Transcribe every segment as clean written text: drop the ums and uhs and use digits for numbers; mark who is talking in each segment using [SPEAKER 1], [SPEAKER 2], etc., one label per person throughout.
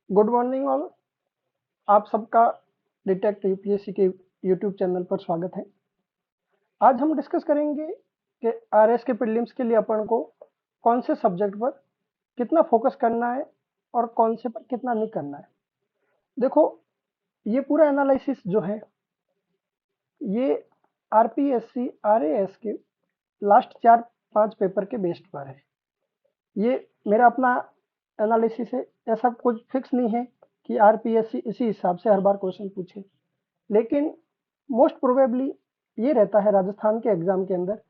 [SPEAKER 1] Good morning all. आप सबका detect UPSC के यूट्यूब चैनल पर स्वागत है। आज हम डिस्कस करेंगे कि आरएस के प्रीलिम्स के लिए अपन को कौन से सब्जेक्ट पर कितना फोकस करना है और कौन से पर कितना नहीं करना है। देखो, ये पूरा एनालिसिस जो है ये आरपीएससी आरएएस के लास्ट 4-5 पेपर के बेस्ड पर है। ये मेरा अपना एनालिसिस है, ऐसा कुछ फिक्स नहीं है कि आरपीएससी इसी हिसाब से हर बार क्वेश्चन पूछे, लेकिन मोस्ट प्रोबेबली ये रहता है राजस्थान के एग्जाम के अंदर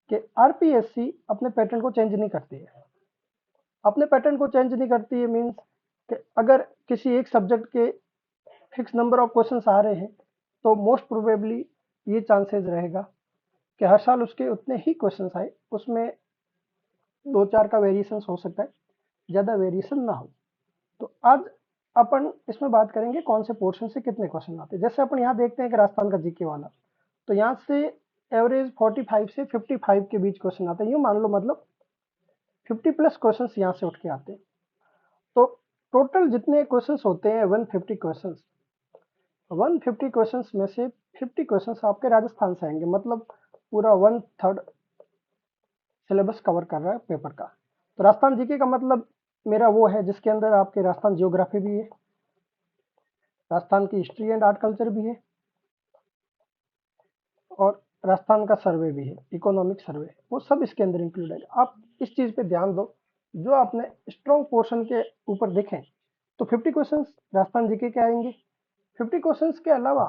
[SPEAKER 1] कि आरपीएससी अपने पैटर्न को चेंज नहीं करती है। अपने पैटर्न को चेंज नहीं करती है मीन्स कि अगर किसी एक सब्जेक्ट के फिक्स नंबर ऑफ क्वेश्चंस आ रहे हैं तो मोस्ट प्रोबेबली ये चांसेस रहेगा कि हर साल उसके उतने ही क्वेश्चंस आए, उसमें 2-4 का वेरिएशन हो सकता है, ज़्यादा वेरिएशन ना हो। तो आज अपन इसमें बात करेंगे कौन से पोर्शन से कितने क्वेश्चन आते हैं। जैसे अपन यहाँ देखते हैं कि राजस्थान का जीके वाला, तो यहाँ से एवरेज 45 से 55 के बीच क्वेश्चन आते हैं। यूँ मान लो मतलब 50 प्लस क्वेश्चन यहाँ से उठ के आते हैं। तो टोटल जितने क्वेश्चन होते हैं 150 क्वेश्चन, 150 क्वेश्चन में से 50 क्वेश्चन आपके राजस्थान से आएंगे, मतलब पूरा 1/3 सिलेबस कवर कर रहा है पेपर का। तो राजस्थान जीके का मतलब मेरा वो है जिसके अंदर आपके राजस्थान जियोग्राफी भी है, राजस्थान की हिस्ट्री एंड आर्ट कल्चर भी है और राजस्थान का सर्वे भी है, इकोनॉमिक सर्वे, वो सब इसके अंदर इंक्लूड है। आप इस चीज पे ध्यान दो, जो आपने स्ट्रॉन्ग पोर्शन के ऊपर देखें तो 50 क्वेश्चंस राजस्थान जीके के आएंगे। 50 क्वेश्चंस के अलावा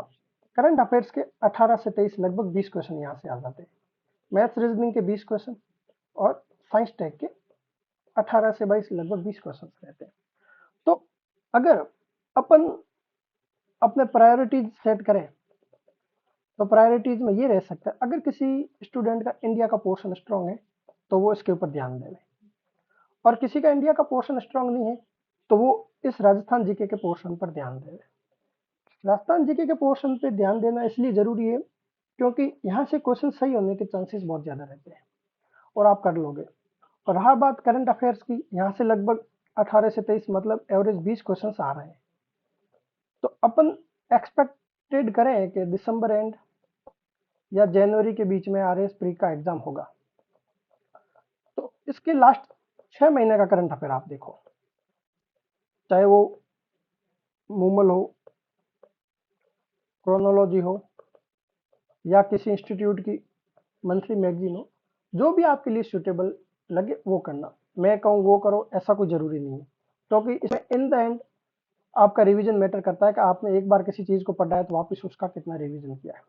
[SPEAKER 1] करंट अफेयर्स के 18 से 23 लगभग 20 क्वेश्चन यहाँ से आ जाते हैं। मैथ्स रीजनिंग के 20 क्वेश्चन और साइंस टेक के 18 से 22 लगभग 20 क्वेश्चन रहते हैं। तो अगर अपन अपने प्रायोरिटीज सेट करें तो प्रायोरिटीज में ये रह सकता है, अगर किसी स्टूडेंट का इंडिया का पोर्शन स्ट्रांग है तो वो इसके ऊपर ध्यान देवे, और किसी का इंडिया का पोर्शन स्ट्रांग नहीं है तो वो इस राजस्थान जीके के पोर्शन पर ध्यान देवे। राजस्थान जीके के पोर्शन पे ध्यान देना इसलिए जरूरी है क्योंकि यहाँ से क्वेश्चन सही होने के चांसेस बहुत ज्यादा रहते हैं और आप कर लोगे। और रहा बात करंट अफेयर्स की, यहाँ से लगभग 18 से 23 मतलब एवरेज 20 क्वेश्चन आ रहे हैं। तो अपन एक्सपेक्टेड करें कि दिसंबर एंड या जनवरी के बीच में आरएएस प्री का एग्जाम होगा। तो इसके लास्ट 6 महीने का करंट अफेयर आप देखो, चाहे वो मूमल हो, क्रोनोलॉजी हो या किसी इंस्टीट्यूट की मंथली मैगजीन हो, जो भी आपके लिए सूटेबल लगे वो करना। मैं कहूँ वो करो ऐसा कोई जरूरी नहीं है, क्योंकि इसमें इन द एंड आपका रिवीजन मैटर करता है कि आपने एक बार किसी चीज को पढ़ा है तो वापस उसका कितना रिवीजन किया है।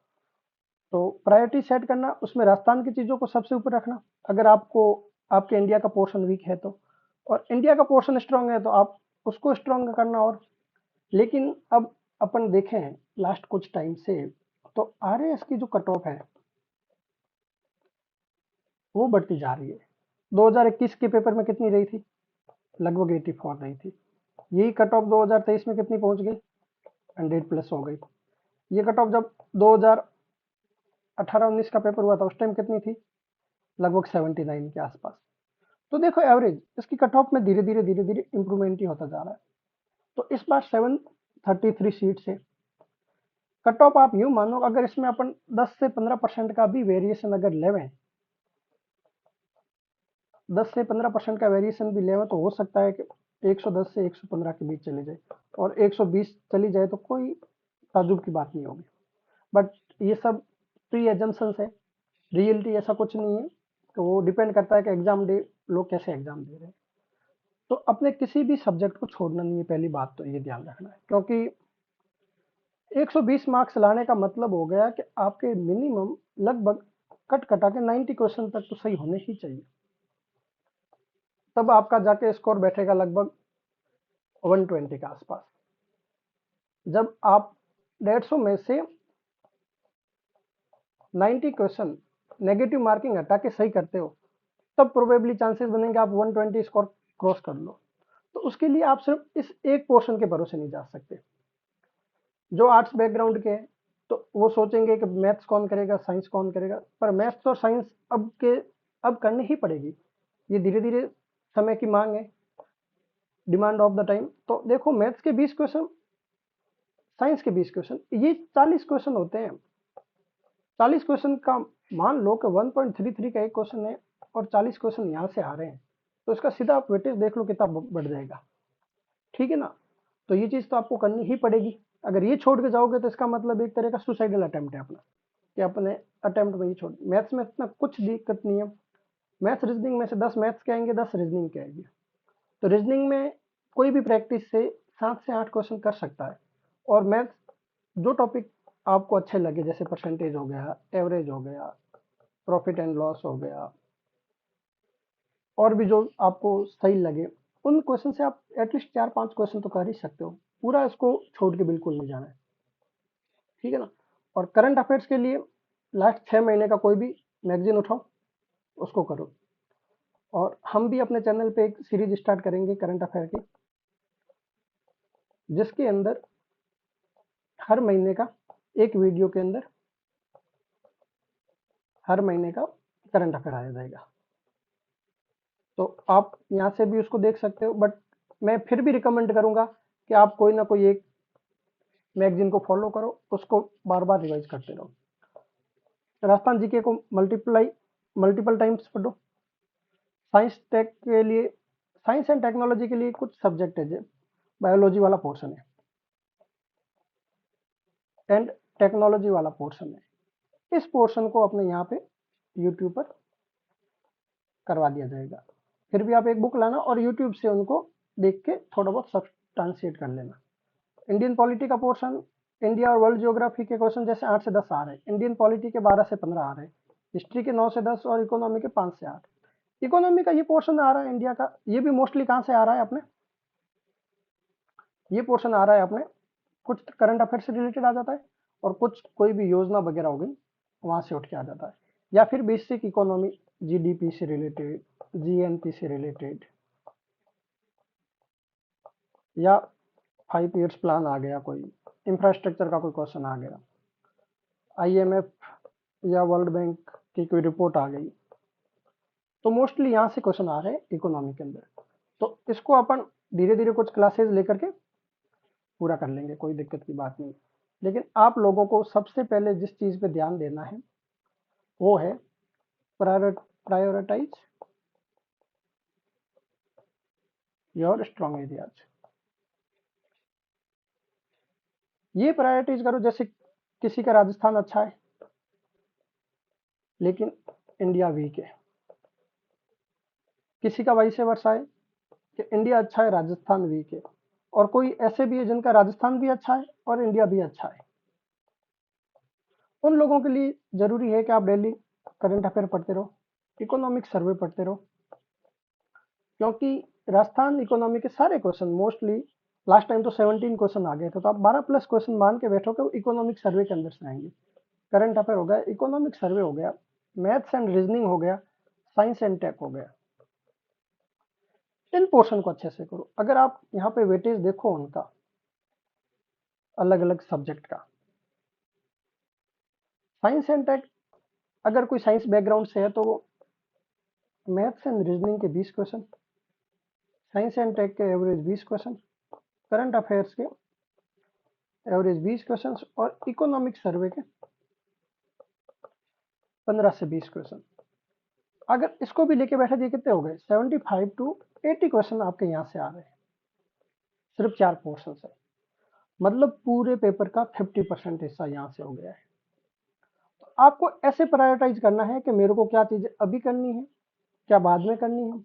[SPEAKER 1] तो प्रायोरिटी सेट करना, उसमें राजस्थान की चीजों को सबसे ऊपर रखना अगर आपको आपके इंडिया का पोर्शन वीक है तो, और इंडिया का पोर्शन स्ट्रांग है तो आप उसको स्ट्रांग करना। और लेकिन अब अपन देखें लास्ट कुछ टाइम से तो आरएएस की जो कट ऑफ है वो बढ़ती जा रही है। 2021 के पेपर में कितनी रही थी? लगभग 84 रही थी। यही कट ऑफ 2023 में कितनी पहुंच गई? 100 प्लस हो गई। ये कट ऑफ जब 2018-19 का पेपर हुआ था उस टाइम कितनी थी? लगभग 79 के आसपास। तो देखो एवरेज इसकी कट ऑफ में धीरे धीरे इंप्रूवमेंट ही होता जा रहा है। तो इस बार 733 सीट से कट ऑफ आप यूं मानो, अगर इसमें अपन 10 से 15% का भी वेरिएशन अगर लेवें, 10 से 15% का वेरिएशन भी लेवें तो हो सकता है कि 110 से 115 के बीच चली जाए, और 120 चली जाए तो कोई ताजुब की बात नहीं होगी। बट ये सब प्री एजम्पन्स है, रियलिटी ऐसा कुछ नहीं है। तो वो डिपेंड करता है कि एग्जाम डे लोग कैसे एग्जाम दे रहे हैं। तो अपने किसी भी सब्जेक्ट को छोड़ना नहीं है, पहली बात तो ये ध्यान रखना है, क्योंकि 120 मार्क्स लाने का मतलब हो गया कि आपके मिनिमम लगभग कट कटा के 90 क्वेश्चन तक तो सही होने ही चाहिए, तब आपका जाके स्कोर बैठेगा लगभग 120 के आसपास। जब आप 150 में से 90 क्वेश्चन नेगेटिव मार्किंग हटा के सही करते हो तब प्रोबेबली चांसेस बनेंगे आप 120 स्कोर क्रॉस कर लो। तो उसके लिए आप सिर्फ इस एक पोर्शन के भरोसे नहीं जा सकते। जो आर्ट्स बैकग्राउंड के हैं तो वो सोचेंगे कि मैथ्स कौन करेगा, साइंस कौन करेगा, पर मैथ्स और साइंस अब करनी ही पड़ेगी। ये धीरे धीरे समय की मांग है। Demand of the time. तो देखो मैथ्स के 20 क्वेश्चन, साइंस के 20 क्वेश्चन, ये 40 क्वेश्चन होते हैं। 40 क्वेश्चन का मान लो कि 1.33 का एक क्वेश्चन है और 40 क्वेश्चन यहाँ से आ रहे हैं, तो इसका सीधा आप वेटेज देख लो कितना बढ़ जाएगा। ठीक है ना। तो ये चीज तो आपको करनी ही पड़ेगी। अगर ये छोड़ के जाओगे तो इसका मतलब एक तरह का सुसाइडल अटेम्प्ट है अपना, कि अपने अटेम्प्ट में ही छोड़। मैथ्स में इतना कुछ दिक्कत नहीं है। मैथ्स रीजनिंग में से 10 मैथ्स के आएंगे, 10 रीजनिंग के आएंगे। तो रीजनिंग में कोई भी प्रैक्टिस से 7 से 8 क्वेश्चन कर सकता है। और मैथ्स जो टॉपिक आपको अच्छे लगे, जैसे परसेंटेज हो गया, एवरेज हो गया, प्रॉफिट एंड लॉस हो गया, और भी जो आपको सही लगे, उन क्वेश्चन से आप एटलीस्ट 4-5 क्वेश्चन तो कर ही सकते हो। पूरा इसको छोड़ के बिल्कुल नहीं जाना है। ठीक है ना। और करंट अफेयर्स के लिए लास्ट 6 महीने का कोई भी मैगजीन उठाओ, उसको करो। और हम भी अपने चैनल पे एक सीरीज स्टार्ट करेंगे करंट अफेयर की, जिसके अंदर हर महीने का एक वीडियो के अंदर हर महीने का करंट अफेयर आया जाएगा। तो आप यहाँ से भी उसको देख सकते हो, बट मैं फिर भी रिकमेंड करूंगा कि आप कोई ना कोई एक मैगजीन को फॉलो करो, उसको बार बार रिवाइज करते रहो। राजस्थान जीके को मल्टीपल टाइम्स पढ़ो। साइंस टेक के लिए, साइंस एंड टेक्नोलॉजी के लिए कुछ सब्जेक्ट है, जो बायोलॉजी वाला पोर्शन है एंड टेक्नोलॉजी वाला पोर्शन है, इस पोर्शन को अपने यहाँ पे यूट्यूब पर करवा दिया जाएगा। फिर भी आप एक बुक लाना और यूट्यूब से उनको देख के थोड़ा बहुत सब्सटेंशिएट कर लेना। इंडियन पॉलिटी का पोर्शन, इंडिया और वर्ल्ड ज्योग्राफी के क्वेश्चन जैसे 8 से 10 आ रहे हैं, इंडियन पॉलिटी के 12 से 15 आ रहे हैं, हिस्ट्री के 9 से 10 और इकोनॉमी के 5 से 8। इकोनॉमी का ये पोर्शन आ रहा है इंडिया का, ये भी मोस्टली कहाँ से आ रहा है अपने, ये पोर्शन आ रहा है अपने कुछ करंट अफेयर से रिलेटेड आ जाता है, और कुछ कोई भी योजना वगैरह हो गई वहां से उठ के आ जाता है, या फिर बेसिक इकोनॉमी, जीडीपी से रिलेटेड, जीएनपी से रिलेटेड, या 5 ईयर्स प्लान आ गया, कोई इंफ्रास्ट्रक्चर का कोई क्वेश्चन आ गया, आईएमएफ या वर्ल्ड बैंक की कोई रिपोर्ट आ गई। तो मोस्टली यहाँ से क्वेश्चन आ रहे हैं इकोनॉमी के अंदर। तो इसको अपन धीरे धीरे कुछ क्लासेस लेकर के पूरा कर लेंगे, कोई दिक्कत की बात नहीं। लेकिन आप लोगों को सबसे पहले जिस चीज पे ध्यान देना है वो है प्रायोरिटाइज योर स्ट्रॉन्ग एरियाज। ये प्रायोरिटाइज करो, जैसे किसी का राजस्थान अच्छा है लेकिन इंडिया वीक है, किसी का वैसे वर्षा है कि इंडिया अच्छा है राजस्थान वीक है, और कोई ऐसे भी है जिनका राजस्थान भी अच्छा है और इंडिया भी अच्छा है। उन लोगों के लिए जरूरी है कि आप डेली करंट अफेयर पढ़ते रहो, इकोनॉमिक सर्वे पढ़ते रहो, क्योंकि राजस्थान इकोनॉमी के सारे क्वेश्चन मोस्टली लास्ट टाइम तो 17 क्वेश्चन आ गए थे, तो आप 12 प्लस क्वेश्चन मान के बैठो कि इकोनॉमिक सर्वे के अंदर से आएंगे। करंट अफेयर हो गया, इकोनॉमिक सर्वे हो गया, मैथ्स एंड रीजनिंग हो गया, साइंस एंड टेक हो गया। इन पोर्शन को अच्छे से करो। अगर आप यहाँ पे वेटेज देखो उनका अलग अलग सब्जेक्ट का, साइंस एंड टेक, अगर कोई साइंस बैकग्राउंड से है तो वो मैथ्स एंड रीजनिंग के 20 क्वेश्चन, साइंस एंड टेक के एवरेज 20 क्वेश्चन, करंट अफेयर्स के एवरेज 20 क्वेश्चन, और इकोनॉमिक सर्वे के 15 से 20 क्वेश्चन। अगर इसको भी लेके बैठे दिए कितने हो गए, 75 टू 80 क्वेश्चन आपके यहाँ से आ रहे हैं, सिर्फ 4 पोर्शन से। मतलब पूरे पेपर का 50% हिस्सा यहाँ से हो गया है। तो आपको ऐसे प्रायोरिटाइज करना है कि मेरे को क्या चीजें अभी करनी है, क्या बाद में करनी है।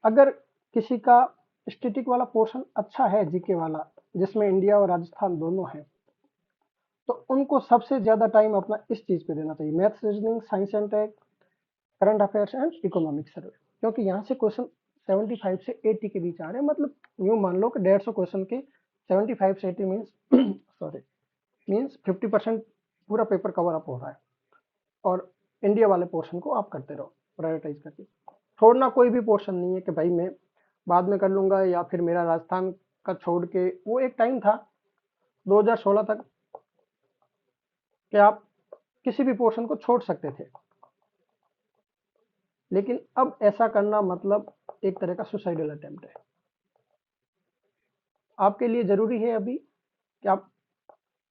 [SPEAKER 1] अगर किसी का स्टैटिक वाला पोर्शन अच्छा है, जीके वाला, जिसमें इंडिया और राजस्थान दोनों है, तो उनको सबसे ज्यादा टाइम अपना इस चीज पे देना चाहिए, maths, reasoning, science and tech, current affairs and economic survey. क्योंकि यहाँ से क्वेश्चन 75 से 80 के बीच आ रहे हैं। मतलब यूं मान लो कि 150 क्वेश्चन के 75 से 80 मीन्स सॉरी मीन्स 50% पूरा पेपर कवर अप हो रहा है। और इंडिया वाले पोर्शन को आप करते रहो प्रायोरिटाइज करके। छोड़ना कोई भी पोर्शन नहीं है कि भाई मैं बाद में कर लूंगा, या फिर मेरा राजस्थान का छोड़ के, वो एक टाइम था 2016 तक कि आप किसी भी पोर्शन को छोड़ सकते थे, लेकिन अब ऐसा करना मतलब एक तरह का सुसाइडल अटेम्प्ट है। आपके लिए ज़रूरी है अभी कि आप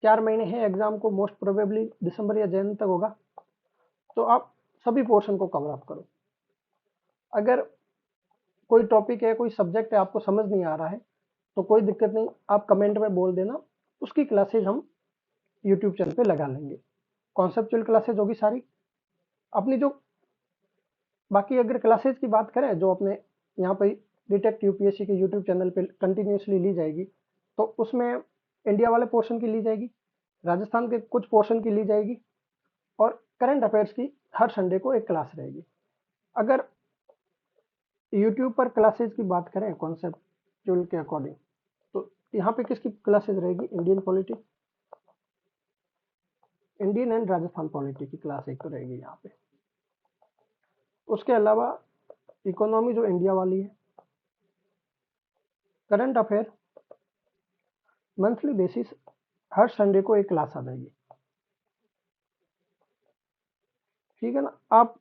[SPEAKER 1] 4 महीने हैं एग्ज़ाम को, मोस्ट प्रोबेबली दिसंबर या जनवरी तक होगा, तो आप सभी पोर्शन को कवर अप करो। अगर कोई टॉपिक है, कोई सब्जेक्ट है आपको समझ नहीं आ रहा है, तो कोई दिक्कत नहीं, आप कमेंट में बोल देना, उसकी क्लासेज हम यूट्यूब चैनल पे लगा लेंगे। कॉन्सेप्चुअल क्लासेज होगी सारी। अपनी जो बाकी अगर क्लासेज की बात करें जो अपने यहाँ पे डिटेक्ट यूपीएससी के यूट्यूब चैनल पे कंटिन्यूसली ली जाएगी, तो उसमें इंडिया वाले पोर्शन की ली जाएगी, राजस्थान के कुछ पोर्शन की ली जाएगी, और करंट अफेयर्स की हर संडे को एक क्लास रहेगी। अगर यूट्यूब पर क्लासेज की बात करें कॉन्सेप्चुअल के अकॉर्डिंग, तो यहाँ पे किसकी क्लासेज रहेगी? Indian polity, Indian and Rajasthan polity की क्लास एक तो रहेगी यहाँ पे। उसके अलावा इकोनॉमी जो इंडिया वाली है, करंट अफेयर मंथली बेसिस हर संडे को एक क्लास आ जाएगी, ठीक है ना। आप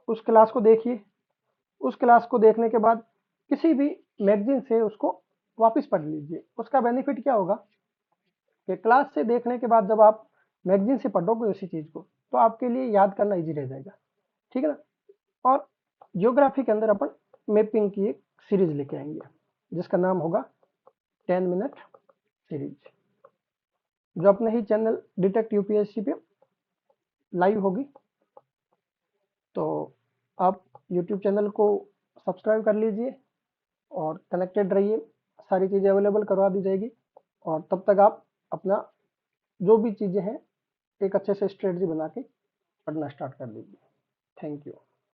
[SPEAKER 1] उस क्लास को देखिए, उस क्लास को देखने के बाद किसी भी मैगजीन से उसको वापस पढ़ लीजिए। उसका बेनिफिट क्या होगा कि क्लास से देखने के बाद जब आप मैगजीन से पढ़ोगे उसी चीज़ को, तो आपके लिए याद करना इजी रह जाएगा, ठीक है ना। और ज्योग्राफी के अंदर अपन मैपिंग की एक सीरीज लेके आएंगे जिसका नाम होगा 10 मिनट सीरीज, जो अपने ही चैनल डिटेक्ट यूपीएससी पे लाइव होगी। तो आप यूट्यूब चैनल को सब्सक्राइब कर लीजिए और कनेक्टेड रहिए, सारी चीज़ें अवेलेबल करवा दी जाएगी, और तब तक आप अपना जो भी चीज़ें हैं एक अच्छे से स्ट्रेटजी बना के पढ़ना स्टार्ट कर दीजिए। Thank you.